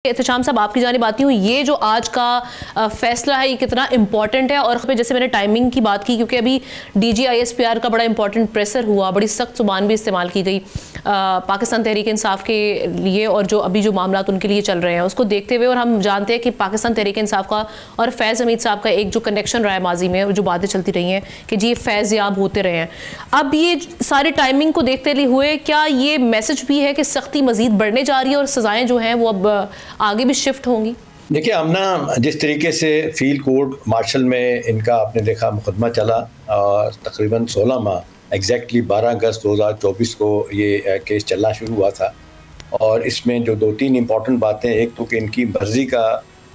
एहतशाम साहब, आपकी जानिब आती हूँ, ये जो आज का फैसला है ये कितना इंपॉर्टेंट है? और जैसे मैंने टाइमिंग की बात की, क्योंकि अभी DG-ISPR का बड़ा इंपॉर्टेंट प्रेशर हुआ, बड़ी सख्त जुबान भी इस्तेमाल की गई पाकिस्तान तहरीक इंसाफ के लिए, और जो अभी जो मामला उनके लिए चल रहे हैं उसको देखते हुए, और हम जानते हैं कि पाकिस्तान तहरीक इंसाफ का और फैज़ हमीद साहब का एक जो कनेक्शन रहा है माजी में, जो बातें चलती रही हैं कि जी ये फैज़ याब होते रहे हैं। अब ये सारे टाइमिंग को देखते हुए क्या ये मैसेज भी है कि सख्ती मजीद बढ़ने जा रही है और सजाएं जो हैं वो अब आगे भी शिफ्ट होंगी? देखिए, हम ना जिस तरीके से फील्ड कोर्ट मार्शल में इनका आपने देखा मुकदमा चला, और तकरीबन 16 माह एग्जैक्टली 12 अगस्त 2024 को ये केस चलना शुरू हुआ था। और इसमें जो 2-3 इम्पॉर्टेंट बातें, एक तो कि इनकी मर्ज़ी का,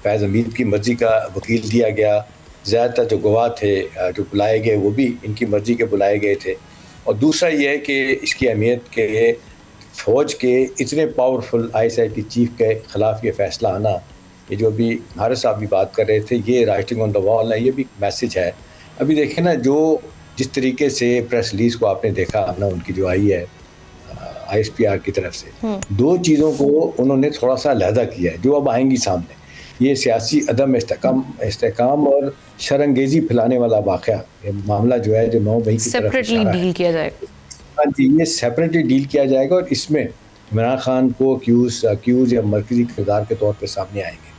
फैज़ हमीद की मर्ज़ी का वकील दिया गया, ज़्यादातर जो गवाह थे जो बुलाए गए वो भी इनकी मर्ज़ी के बुलाए गए थे। और दूसरा ये है कि इसकी अहमियत के फ़ौज के इतने पावरफुल ISIT चीफ के ख़िलाफ़ ये फ़ैसला आना, ये जो अभी हारिस साहब भी बात कर रहे थे, ये राइटिंग ऑन द वॉल है, ये भी मैसेज है। अभी देखें ना, जो जिस तरीके से प्रेस रिलीज़ को आपने देखा ना, उनकी जो आई है ISPR की तरफ से, दो चीज़ों को उन्होंने थोड़ा सा अलहदा किया है जो अब आएंगी सामने। ये सियासी अदम इस्तेहकाम और शरंगेज़ी फैलाने वाला वाक़या, मामला जो है, जो 9 मई की तरफ सेपरेटली डील किया जाएगा। हाँ जी, ये सेपरेटली डील किया जाएगा, और इसमें इमरान खान को अक्यूज़ या मरकज़ी किरदार के तौर पे सामने आएंगे।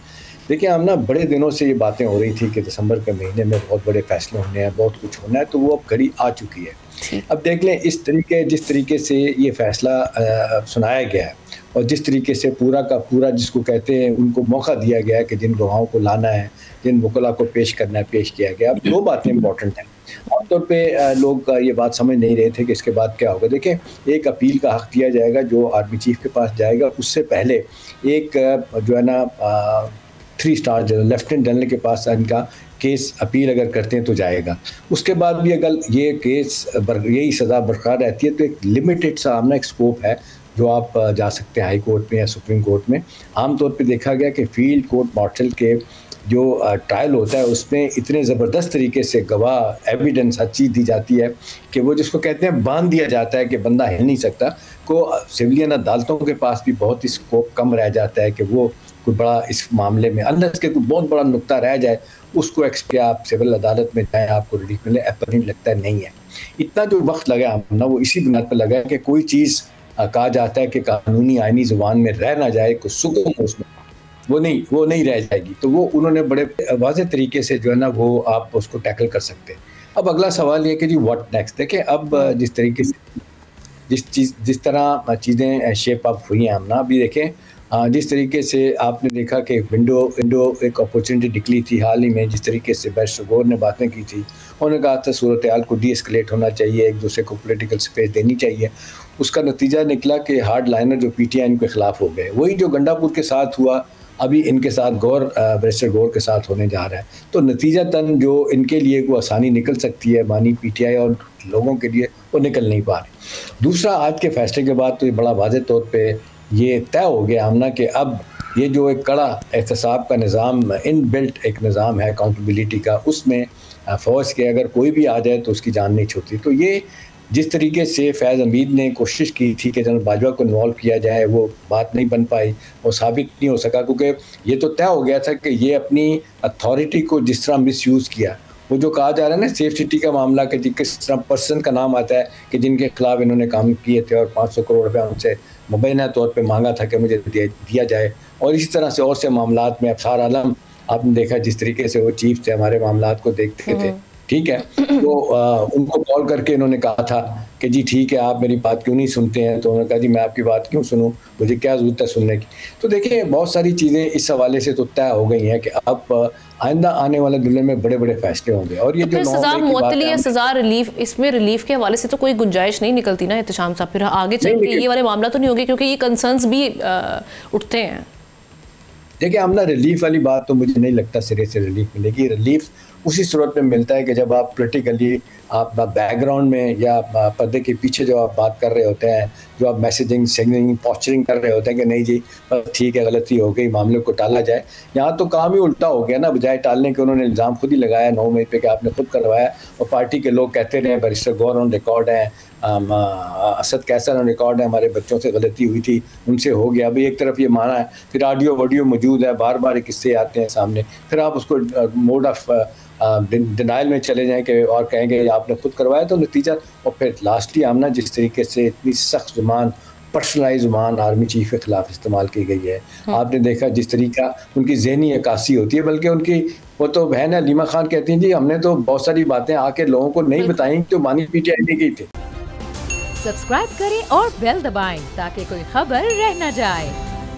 देखिए, हम ना बड़े दिनों से ये बातें हो रही थी कि दिसंबर के महीने में बहुत बड़े फैसले होने हैं, बहुत कुछ होना है, तो वो अब घड़ी आ चुकी है। अब देख लें, जिस तरीके से ये फैसला सुनाया गया है, और जिस तरीके से पूरा का पूरा, जिसको कहते हैं, उनको मौका दिया गया है कि जिन गवाहों को लाना है, जिन वकला को पेश करना है, पेश किया गया। अब दो बातें इंपॉर्टेंट हैं। आमतौर पे लोग ये बात समझ नहीं रहे थे कि इसके बाद क्या होगा। देखें, एक अपील का हक़ दिया जाएगा जो आर्मी चीफ के पास जाएगा, उससे पहले एक जो है ना 3 स्टार जनरल, लेफ्टिनेंट जनरल के पास इनका केस अपील अगर करते हैं तो जाएगा। उसके बाद भी अगर ये केस यही सज़ा बरकरार रहती है तो एक लिमिटेड सा अपना एक स्कोप है जो आप जा सकते हैं हाई कोर्ट में या सुप्रीम कोर्ट में। आमतौर पे देखा गया कि फील्ड कोर्ट मार्शल के जो ट्रायल होता है उसमें इतने ज़बरदस्त तरीके से गवाह, एविडेंस, हर चीज़ दी जाती है कि वो जिसको कहते हैं बांध दिया जाता है कि बंदा हिल नहीं सकता। को सिविलियन अदालतों के पास भी बहुत ही स्कोप कम रह जाता है कि वो कोई बड़ा इस मामले में, अनलेस के कोई बहुत बड़ा नुक्ता रह जाए, उसको आप सिविल अदालत में जाएँ, आपको रिलीफ मिले, पर लगता है नहीं है। इतना जो वक्त लगा हमने वो इसी बुनियाद पर लगा कि कोई चीज़ कहा जाता है कि कानूनी आइनी ज़ुबान में रह ना जाए, कुछ सुकून हो उसमें, वो नहीं रह जाएगी। तो वो उन्होंने बड़े वाज़ेह तरीके से जो है ना वो आप उसको टैकल कर सकते हैं। अब अगला सवाल ये कि जी व्हाट नेक्स्ट। देखिए, अब जिस तरीके से जिस तरह चीज़ें शेप अप हुई हैं, हम ना अभी देखें, जिस तरीके से आपने देखा कि विंडो एक अपॉर्चुनिटी निकली थी हाल ही में, जिस तरीके से बैरिस्टर गौर ने बातें की थी, उन्होंने कहा था सूरत हाल को डीएस्केलेट होना चाहिए, एक दूसरे को पॉलिटिकल स्पेस देनी चाहिए। उसका नतीजा निकला कि हार्ड लाइनर जो PTI इनके खिलाफ हो गए। वही जो गंडापुर के साथ हुआ, अभी इनके साथ बैरिस्टर गौर के साथ होने जा रहा है। तो नतीजतन जो इनके लिए कोई आसानी निकल सकती है मानी PTI और लोगों के लिए, वो निकल नहीं पा रही। दूसरा, आज के फैसले के बाद तो ये बड़ा वाज़ेह तौर पे ये तय हो गया हमना कि अब ये जो एक कड़ा एहतसाब का निज़ाम, इनबिल्ट एक निज़ाम है अकाउंटेबिलिटी का, उसमें फ़ौज के अगर कोई भी आ जाए तो उसकी जान नहीं छूटती। तो ये जिस तरीके से फैज़ हमीद ने कोशिश की थी कि जनरल बाजवा को इन्वॉल्व किया जाए, वो बात नहीं बन पाई और साबित नहीं हो सका, क्योंकि ये तो तय हो गया था कि ये अपनी अथॉरिटी को जिस तरह मिसयूज़ किया, वो जो कहा जा रहा है ना सेफ सिटी का मामला, कि किस तरह पर्सन का नाम आता है कि जिनके खिलाफ इन्होंने काम किए थे और 500 करोड़ रुपया उनसे मुबैना तौर पे मांगा था कि मुझे दिया जाए। और इसी तरह से और से मामलात में अफसार आलम, आपने देखा जिस तरीके से वो चीफ थे, हमारे मामलात को देखते थे, ठीक है, तो उनको कॉल करके इन्होंने कहा था कि जी ठीक है, आप मेरी बात क्यों नहीं सुनते हैं? तो उन्होंने कहा जी मैं आपकी बात क्यों सुनूं, मुझे क्या ज़रूरत है सुनने की। तो देखिए, बहुत सारी चीज़ें इस हवाले से तो तय हो गई हैं कि अब आइंदा आने वाले दिनों में बड़े बड़े फैसले होंगे। और ये तो जो सज़ा मुअत्तली या सज़ा रिलीफ, इसमें रिलीफ के हवाले से तो कोई गुंजाइश नहीं निकलती ना एहतशाम साहब, फिर आगे चल के ये वाले मामला तो नहीं होंगे, क्योंकि ये कंसर्न्स भी उठते हैं। देखिए आमना रिलीफ वाली बात तो मुझे नहीं लगता सिरे से रिलीफ मिलेगी। रिलीफ उसी सूरत में मिलता है कि जब आप पोलिटिकली आप बैकग्राउंड में या पर्दे के पीछे जो आप बात कर रहे होते हैं, जो आप मैसेजिंग सिग्नलिंग पोस्चरिंग कर रहे होते हैं कि नहीं जी बस ठीक है, गलती हो गई, मामले को टाला जाए। यहाँ तो काम ही उल्टा हो गया ना, बजाय टालने के उन्होंने इल्ज़ाम खुद ही लगाया 9 मई पे कि आपने खुद करवाया, और पार्टी के लोग कहते रहे, बैरिस्टर गौर ऑन रिकॉर्ड है, असद कैसर ऑन रिकॉर्ड है, हमारे बच्चों से गलती हुई थी, उनसे हो गया। अभी एक तरफ ये माना है, फिर ऑडियो वीडियो मौजूद है, बार बार किस्से आते हैं सामने, फिर आप उसको मोड ऑफ डिनाइल में चले जाएं कि और कहेंगे आपने खुद करवाया, तो नतीजा। और फिर लास्टली आमना जिस तरीके से इतनी सख्त ज़ुबान, पर्सनलाइज ज़ुबान आर्मी चीफ के ख़िलाफ़ इस्तेमाल की गई है। आपने देखा जिस तरीका उनकी ज़हनी अक्कासी होती है, बल्कि उनकी वो तो बहन है लीमा खान कहती हैं जी हमने तो बहुत सारी बातें आके लोगों को नहीं बताई जो मानी पीटीआई ने की थी। सब्सक्राइब करें और बेल दबाएं ताकि कोई खबर रह न जाए।